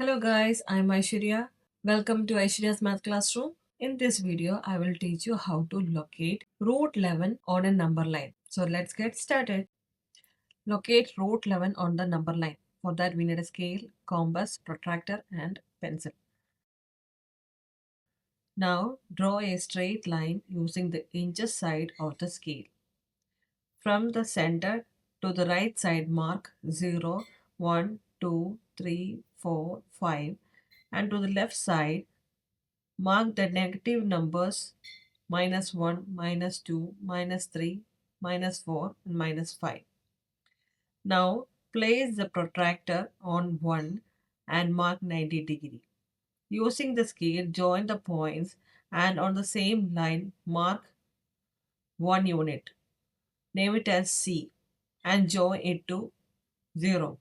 Hello guys, I'm Aishwarya. Welcome to Aishwarya's Math Classroom. In this video, I will teach you how to locate root 11 on a number line. So let's get started. Locate root 11 on the number line. For that we need a scale, compass, protractor and pencil. Now draw a straight line using the inches side of the scale. From the center to the right side mark 0, 1, 2, 3, 4, 5 and to the left side mark the negative numbers -1, -2, -3, -4 and -5. Now place the protractor on 1 and mark 90 degree. Using the scale, join the points and on the same line mark 1 unit. Name it as C and join it to 0.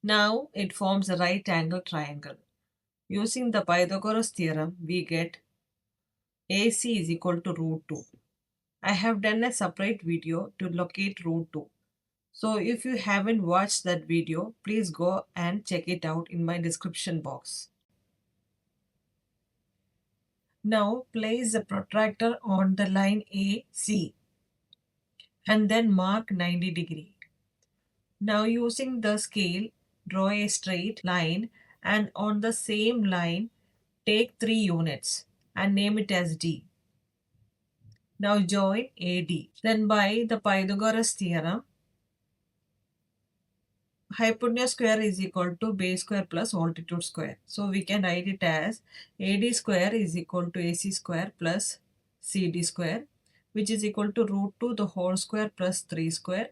Now it forms a right angle triangle. Using the Pythagoras theorem, we get AC is equal to root 2. I have done a separate video to locate root 2. So if you haven't watched that video, please go and check it out in my description box. Now place the protractor on the line AC and then mark 90 degree. Now using the scale, draw a straight line and on the same line take 3 units and name it as D. Now join AD. Then by the Pythagoras theorem, hypotenuse square is equal to base square plus altitude square. So we can write it as AD square is equal to AC square plus CD square, which is equal to root 2 the whole square plus 3 square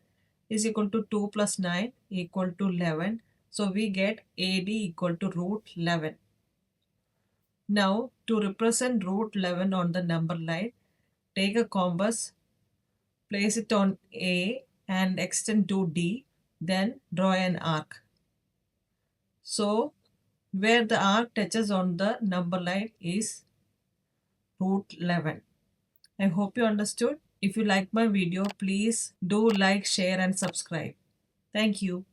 is equal to 2 plus 9 equal to 11. So we get AD equal to root 11. Now to represent root 11 on the number line, take a compass, place it on A and extend to D, then draw an arc. So where the arc touches on the number line is root 11. I hope you understood. If you like my video, please do like, share and subscribe. Thank you.